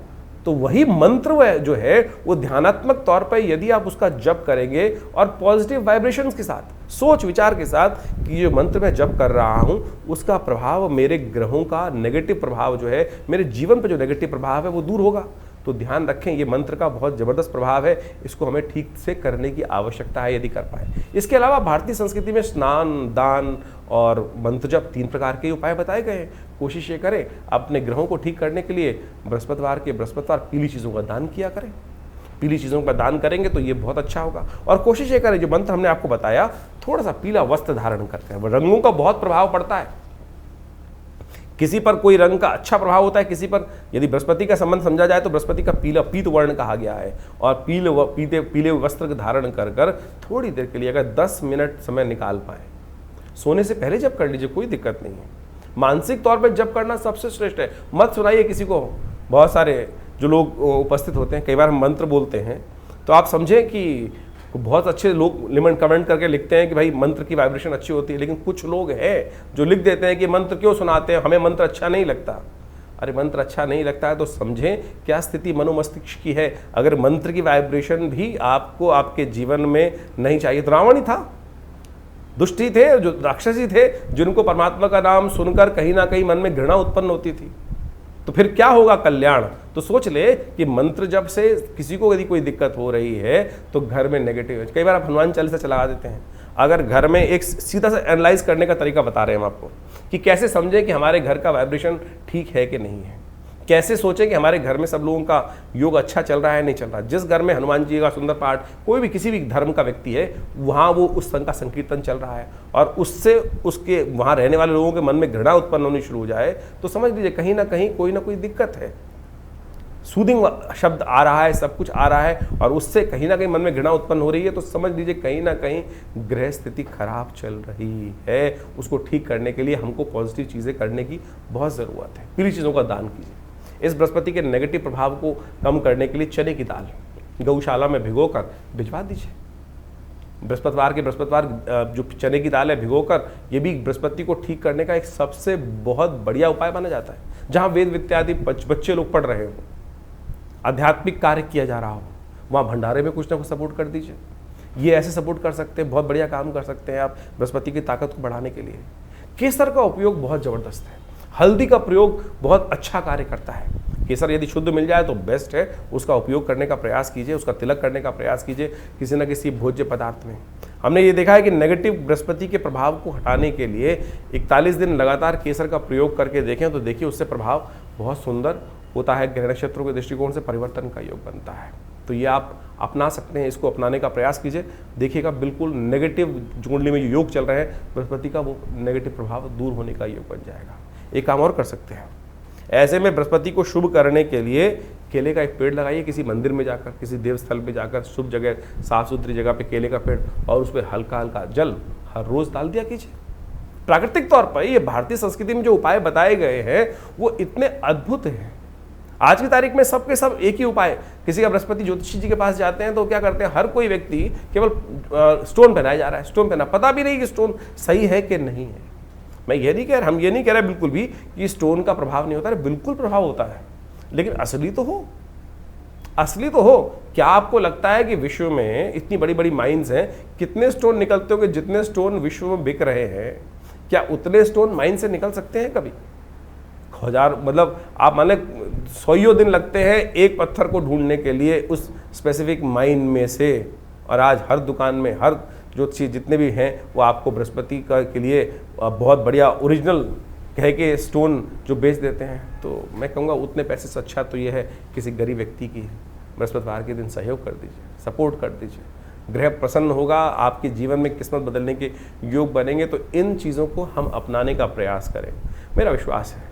तो वही मंत्र जो है वो ध्यानात्मक तौर पर यदि आप उसका जप करेंगे और पॉजिटिव वाइब्रेशंस के साथ, सोच विचार के साथ कि जो मंत्र मैं जप कर रहा हूं उसका प्रभाव, मेरे ग्रहों का नेगेटिव प्रभाव जो है, मेरे जीवन पर जो नेगेटिव प्रभाव है वो दूर होगा। तो ध्यान रखें, ये मंत्र का बहुत जबरदस्त प्रभाव है, इसको हमें ठीक से करने की आवश्यकता है यदि कर पाए। इसके अलावा भारतीय संस्कृति में स्नान, दान और मंत्र जप 3 प्रकार के उपाय बताए गए हैं। कोशिश ये करें अपने ग्रहों को ठीक करने के लिए बृहस्पतिवार पीली चीज़ों का दान किया करें। पीली चीज़ों का दान करेंगे तो ये बहुत अच्छा होगा। और कोशिश ये करें, जो मंत्र हमने आपको बताया, थोड़ा सा पीला वस्त्र धारण करके। रंगों का बहुत प्रभाव पड़ता है, किसी पर कोई रंग का अच्छा प्रभाव होता है, किसी पर, यदि बृहस्पति का संबंध समझा जाए तो बृहस्पति का पीत वर्ण कहा गया है। और पीले वस्त्र धारण कर थोड़ी देर के लिए अगर 10 मिनट समय निकाल पाए, सोने से पहले जब कर लीजिए, कोई दिक्कत नहीं है। मानसिक तौर पर जब करना सबसे श्रेष्ठ है। मत सुनाइए किसी को। बहुत सारे जो लोग उपस्थित होते हैं, कई बार हम मंत्र बोलते हैं तो आप समझें कि बहुत अच्छे लोग कमेंट करके लिखते हैं कि भाई मंत्र की वाइब्रेशन अच्छी होती है, लेकिन कुछ लोग हैं जो लिख देते हैं कि मंत्र क्यों सुनाते हैं, हमें मंत्र अच्छा नहीं लगता। अरे मंत्र अच्छा नहीं लगता है तो समझें क्या स्थिति मनोमस्तिष्क की है। अगर मंत्र की वाइब्रेशन भी आपको आपके जीवन में नहीं चाहिए, तो रावण ही था, दुष्टी थे, जो राक्षसी थे, जिनको परमात्मा का नाम सुनकर कहीं ना कहीं मन में घृणा उत्पन्न होती थी, तो फिर क्या होगा कल्याण। तो सोच ले कि मंत्र जब से किसी को यदि कोई दिक्कत हो रही है तो घर में नेगेटिव है। कई बार आप हनुमान चालीसा चला देते हैं। अगर घर में एक सीधा सा एनालाइज करने का तरीका बता रहे हैं हम आपको कि कैसे समझें कि हमारे घर का वाइब्रेशन ठीक है कि नहीं है, कैसे सोचें कि हमारे घर में सब लोगों का योग अच्छा चल रहा है नहीं चल रहा। जिस घर में हनुमान जी का सुंदर पाठ, कोई भी किसी भी धर्म का व्यक्ति है, वहाँ वो उस संघ का संकीर्तन चल रहा है और उससे उसके वहाँ रहने वाले लोगों के मन में घृणा उत्पन्न होनी शुरू हो जाए, तो समझ लीजिए कहीं ना कहीं कोई ना कोई दिक्कत है। सूदिंग शब्द आ रहा है, सब कुछ आ रहा है और उससे कहीं ना कहीं मन में घृणा उत्पन्न हो रही है, तो समझ लीजिए कहीं ना कहीं ग्रह स्थिति खराब चल रही है। उसको ठीक करने के लिए हमको पॉजिटिव चीज़ें करने की बहुत ज़रूरत है। पीली चीज़ों का दान कीजिए। इस बृहस्पति के नेगेटिव प्रभाव को कम करने के लिए चने की दाल गौशाला में भिगोकर भिजवा दीजिए। बृहस्पतिवार जो चने की दाल है भिगोकर, ये भी बृहस्पति को ठीक करने का एक सबसे बहुत बढ़िया उपाय माना जाता है। जहाँ वेद विद्यादि बच्चे लोग पढ़ रहे हो, आध्यात्मिक कार्य किया जा रहा हो, वहाँ भंडारे में कुछ ना कुछ सपोर्ट कर दीजिए। ये ऐसे सपोर्ट कर सकते हैं, बहुत बढ़िया काम कर सकते हैं आप बृहस्पति की ताकत को बढ़ाने के लिए। केसर का उपयोग बहुत ज़बरदस्त है। हल्दी का प्रयोग बहुत अच्छा कार्य करता है। केसर यदि शुद्ध मिल जाए तो बेस्ट है, उसका उपयोग करने का प्रयास कीजिए, उसका तिलक करने का प्रयास कीजिए किसी न किसी भोज्य पदार्थ में। हमने ये देखा है कि नेगेटिव बृहस्पति के प्रभाव को हटाने के लिए 41 दिन लगातार केसर का प्रयोग करके देखें तो देखिए उससे प्रभाव बहुत सुंदर होता है। ग्रह नक्षत्रों के दृष्टिकोण से परिवर्तन का योग बनता है। तो ये आप अपना सकते हैं, इसको अपनाने का प्रयास कीजिए, देखिएगा बिल्कुल नेगेटिव कुंडली में जो योग चल रहे हैं बृहस्पति का, वो नेगेटिव प्रभाव दूर होने का योग बन जाएगा। एक काम और कर सकते हैं, ऐसे में बृहस्पति को शुभ करने के लिए केले का एक पेड़ लगाइए, किसी मंदिर में जाकर, किसी देव स्थल पे जाकर, शुभ जगह, साफ सुथरी जगह पे केले का पेड़, और उस पर हल्का हल्का जल हर रोज डाल दिया कीजिए। प्राकृतिक तौर पर ये भारतीय संस्कृति में जो उपाय बताए गए हैं वो इतने अद्भुत हैं। आज की तारीख में सबके सब एक ही उपाय, किसी का बृहस्पति ज्योतिषी जी के पास जाते हैं तो क्या करते हैं, हर कोई व्यक्ति केवल स्टोन पहनाया जा रहा है, स्टोन पहना, पता भी नहीं कि स्टोन सही है कि नहीं है। मैं ये नहीं कह रहा, हम ये नहीं कह रहे बिल्कुल भी कि स्टोन का प्रभाव नहीं होता है, बिल्कुल प्रभाव होता है, लेकिन असली तो हो, असली तो हो। क्या आपको लगता है कि विश्व में इतनी बड़ी बड़ी माइंस हैं, कितने स्टोन निकलते होंगे? जितने स्टोन विश्व में बिक रहे हैं, क्या उतने स्टोन माइन से निकल सकते हैं कभी? हजार, मतलब आप माने 100 दिन लगते हैं एक पत्थर को ढूंढने के लिए उस स्पेसिफिक माइन में से, और आज हर दुकान में हर जो चीज़ जितने भी हैं वो आपको बृहस्पति का के लिए बहुत बढ़िया ओरिजिनल कह के स्टोन जो बेच देते हैं। तो मैं कहूँगा उतने पैसे से अच्छा तो ये है किसी गरीब व्यक्ति की बृहस्पतिवार के दिन सहयोग कर दीजिए, सपोर्ट कर दीजिए। ग्रह प्रसन्न होगा, आपके जीवन में किस्मत बदलने के योग बनेंगे। तो इन चीज़ों को हम अपनाने का प्रयास करें। मेरा विश्वास है,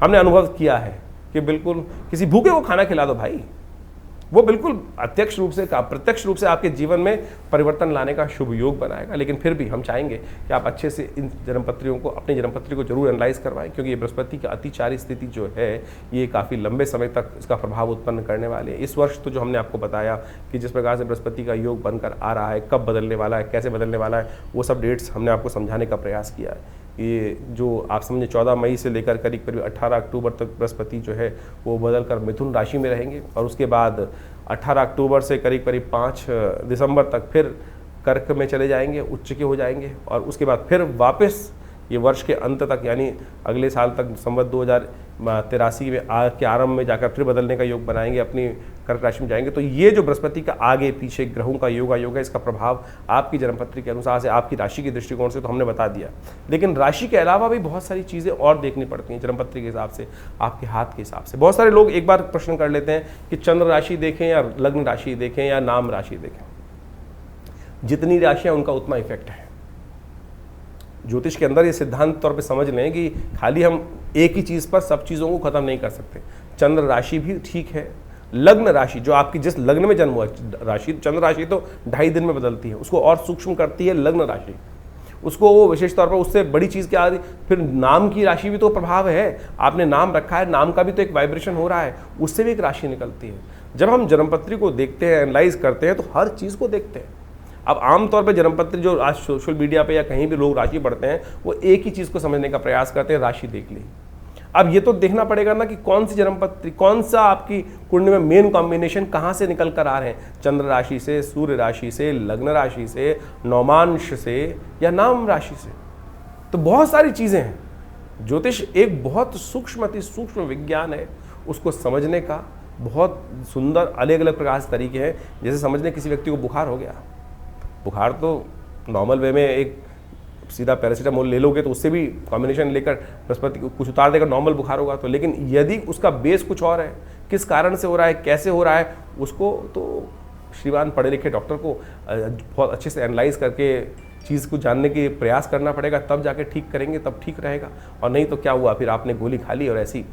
हमने अनुभव किया है कि बिल्कुल किसी भूखे को खाना खिला दो भाई, वो बिल्कुल प्रत्यक्ष रूप से आपके जीवन में परिवर्तन लाने का शुभ योग बनाएगा। लेकिन फिर भी हम चाहेंगे कि आप अच्छे से इन जन्मपत्रियों को, अपनी जन्मपत्री को जरूर एनालाइज करवाएं, क्योंकि ये बृहस्पति की अतिचारी स्थिति जो है ये काफ़ी लंबे समय तक इसका प्रभाव उत्पन्न करने वाले है। इस वर्ष तो जो हमने आपको बताया कि जिस प्रकार से बृहस्पति का योग बनकर आ रहा है, कब बदलने वाला है, कैसे बदलने वाला है, वो सब डेट्स हमने आपको समझाने का प्रयास किया है। ये जो आप समझे 14 मई से लेकर करीब 18 अक्टूबर तक बृहस्पति जो है वो बदलकर मिथुन राशि में रहेंगे, और उसके बाद 18 अक्टूबर से करीब 5 दिसंबर तक फिर कर्क में चले जाएंगे, उच्च के हो जाएंगे, और उसके बाद फिर वापस ये वर्ष के अंत तक यानी अगले साल तक संवत 2083 में के आरंभ में जाकर फिर बदलने का योग बनाएंगे, अपनी कर्क राशि में जाएंगे। तो ये जो बृहस्पति का आगे पीछे ग्रहों का योग है, इसका प्रभाव आपकी जन्मपत्री के अनुसार से, आपकी राशि के दृष्टिकोण से तो हमने बता दिया, लेकिन राशि के अलावा भी बहुत सारी चीज़ें और देखनी पड़ती हैं जन्मपत्री के हिसाब से, आपके हाथ के हिसाब से। बहुत सारे लोग एक बार प्रश्न कर लेते हैं कि चंद्र राशि देखें या लग्न राशि देखें या नाम राशि देखें। जितनी राशियाँ उनका उतना इफेक्ट है। ज्योतिष के अंदर ये सिद्धांत तौर पे समझ लें कि खाली हम एक ही चीज़ पर सब चीज़ों को ख़त्म नहीं कर सकते। चंद्र राशि भी ठीक है, लग्न राशि जो आपकी जिस लग्न में जन्म हुआ राशि, चंद्र राशि तो 2.5 दिन में बदलती है, उसको और सूक्ष्म करती है लग्न राशि, उसको वो विशेष तौर पर उससे बड़ी चीज़ क्या आ रही। फिर नाम की राशि भी तो प्रभाव है, आपने नाम रखा है, नाम का भी तो एक वाइब्रेशन हो रहा है, उससे भी एक राशि निकलती है। जब हम जन्मपत्री को देखते हैं, एनालाइज करते हैं, तो हर चीज़ को देखते हैं। अब आमतौर पे जन्मपत्री जो आज सोशल मीडिया पे या कहीं भी लोग राशि पढ़ते हैं, वो एक ही चीज़ को समझने का प्रयास करते हैं, राशि देख ली। अब ये तो देखना पड़ेगा ना कि कौन सी जन्म पत्री, कौन सा आपकी कुंडली में मेन कॉम्बिनेशन कहाँ से निकल कर आ रहे हैं, चंद्र राशि से, सूर्य राशि से, लग्न राशि से, नौमांश से या नाम राशि से। तो बहुत सारी चीज़ें हैं। ज्योतिष एक बहुत सूक्ष्म, अति सूक्ष्म विज्ञान है। उसको समझने का बहुत सुंदर अलग अलग प्रकार से तरीके हैं। जैसे समझने किसी व्यक्ति को बुखार हो गया, बुखार तो नॉर्मल वे में एक सीधा पैरासीटामोल ले लोगे तो उससे भी कॉम्बिनेशन लेकर बृहस्पति को कुछ उतार देकर नॉर्मल बुखार होगा। तो लेकिन यदि उसका बेस कुछ और है, किस कारण से हो रहा है, कैसे हो रहा है, उसको तो श्रीमान पढ़े लिखे डॉक्टर को बहुत अच्छे से एनालाइज करके चीज़ को जानने की प्रयास करना पड़ेगा, तब जाके ठीक करेंगे, तब ठीक रहेगा। और नहीं तो क्या हुआ, फिर आपने गोली खा ली और ऐसी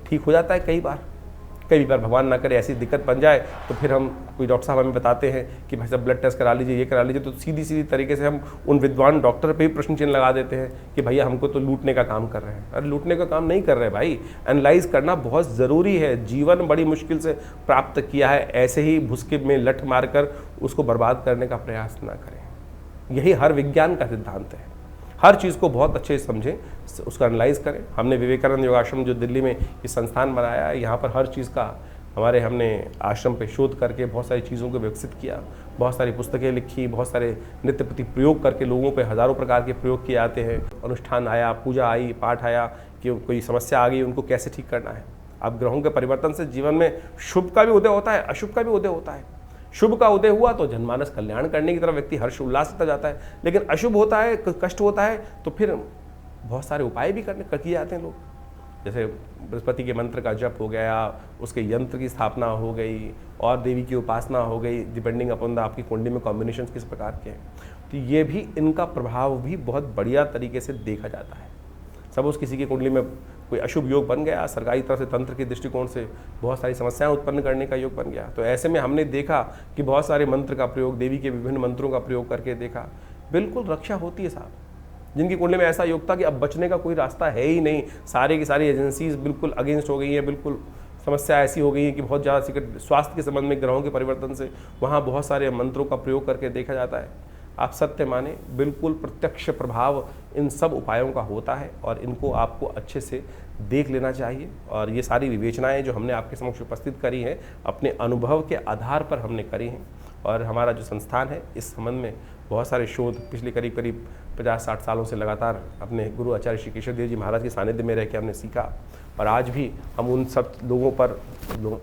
ठीक हो जाता है। कई बार भगवान ना करे ऐसी दिक्कत बन जाए तो फिर हम कोई डॉक्टर साहब हमें बताते हैं कि भाई साहब ब्लड टेस्ट करा लीजिए, ये करा लीजिए, तो सीधी तरीके से हम उन विद्वान डॉक्टर पे ही प्रश्न चिन्ह लगा देते हैं कि भैया हमको तो लूटने का काम कर रहे हैं। अरे लूटने का काम नहीं कर रहे भाई, एनालाइज करना बहुत ज़रूरी है। जीवन बड़ी मुश्किल से प्राप्त किया है, ऐसे ही भुसके में लठ मारकर उसको बर्बाद करने का प्रयास ना करें। यही हर विज्ञान का सिद्धांत है। हर चीज़ को बहुत अच्छे से समझें, उसका एनालाइज करें। हमने विवेकानंद योगाश्रम जो दिल्ली में ये संस्थान बनाया है, यहाँ पर हर चीज़ का हमने आश्रम पे शोध करके बहुत सारी चीज़ों को विकसित किया, बहुत सारी पुस्तकें लिखी, बहुत सारे नित्य प्रति प्रयोग करके लोगों पे हज़ारों प्रकार के प्रयोग किए जाते हैं। अनुष्ठान आया, पूजा आई, पाठ आया कि कोई समस्या आ गई, उनको कैसे ठीक करना है। अब ग्रहों के परिवर्तन से जीवन में शुभ का भी उदय होता है, अशुभ का भी उदय होता है। शुभ का उदय हुआ तो जनमानस कल्याण करने की तरफ व्यक्ति हर्ष उल्लास से जाता है, लेकिन अशुभ होता है, कष्ट होता है, तो फिर बहुत सारे उपाय भी किए जाते हैं लोग। जैसे बृहस्पति के मंत्र का जप हो गया, उसके यंत्र की स्थापना हो गई और देवी की उपासना हो गई, डिपेंडिंग अपॉन द आपकी कुंडली में कॉम्बिनेशन किस प्रकार के हैं। तो ये भी, इनका प्रभाव भी बहुत बढ़िया तरीके से देखा जाता है। सपोज किसी की कुंडली में कोई अशुभ योग बन गया, सरकारी तरफ से तंत्र के दृष्टिकोण से बहुत सारी समस्याएं उत्पन्न करने का योग बन गया, तो ऐसे में हमने देखा कि बहुत सारे मंत्र का प्रयोग, देवी के विभिन्न मंत्रों का प्रयोग करके देखा, बिल्कुल रक्षा होती है साहब। जिनकी कुंडली में ऐसा योग था कि अब बचने का कोई रास्ता है ही नहीं, सारे की सारी एजेंसीज बिल्कुल अगेंस्ट हो गई हैं, बिल्कुल समस्या ऐसी हो गई है कि बहुत ज़्यादा स्वास्थ्य के संबंध में ग्रहों के परिवर्तन से वहाँ बहुत सारे मंत्रों का प्रयोग करके देखा जाता है। आप सत्य माने, बिल्कुल प्रत्यक्ष प्रभाव इन सब उपायों का होता है और इनको आपको अच्छे से देख लेना चाहिए। और ये सारी विवेचनाएं जो हमने आपके समक्ष उपस्थित करी हैं, अपने अनुभव के आधार पर हमने करी हैं। और हमारा जो संस्थान है, इस संबंध में बहुत सारे शोध पिछले करीब 50-60 सालों से लगातार अपने गुरु आचार्य श्री केशव देव जी महाराज के सानिध्य में रह के हमने सीखा। और आज भी हम उन सब लोगों पर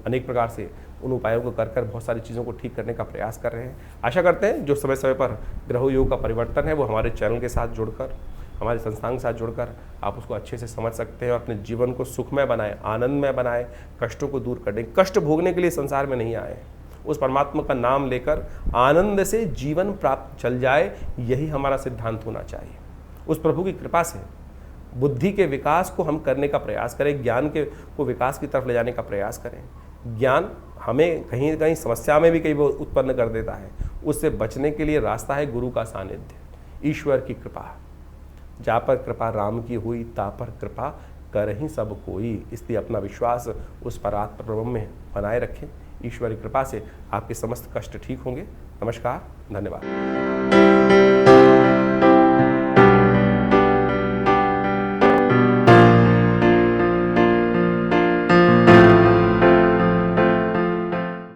अनेक प्रकार से उन उपायों को कर बहुत सारी चीज़ों को ठीक करने का प्रयास कर रहे हैं। आशा करते हैं जो समय समय पर ग्रह योग का परिवर्तन है वो हमारे चैनल के साथ जुड़कर, हमारे संस्थान के साथ जुड़कर आप उसको अच्छे से समझ सकते हैं और अपने जीवन को सुखमय बनाएं, आनंदमय बनाएं, कष्टों को दूर कर दें। कष्ट भोगने के लिए संसार में नहीं आए, उस परमात्मा का नाम लेकर आनंद से जीवन प्राप्त चल जाए, यही हमारा सिद्धांत होना चाहिए। उस प्रभु की कृपा से बुद्धि के विकास को हम करने का प्रयास करें, ज्ञान को विकास की तरफ ले जाने का प्रयास करें। ज्ञान हमें कहीं न कहीं समस्या में भी कई बार उत्पन्न कर देता है, उससे बचने के लिए रास्ता है गुरु का सानिध्य, ईश्वर की कृपा। जा पर कृपा राम की हुई, ता पर कृपा कर ही सब कोई। इसलिए अपना विश्वास उस परात्पर ब्रह्म में बनाए रखें। ईश्वर की कृपा से आपके समस्त कष्ट ठीक होंगे। नमस्कार, धन्यवाद।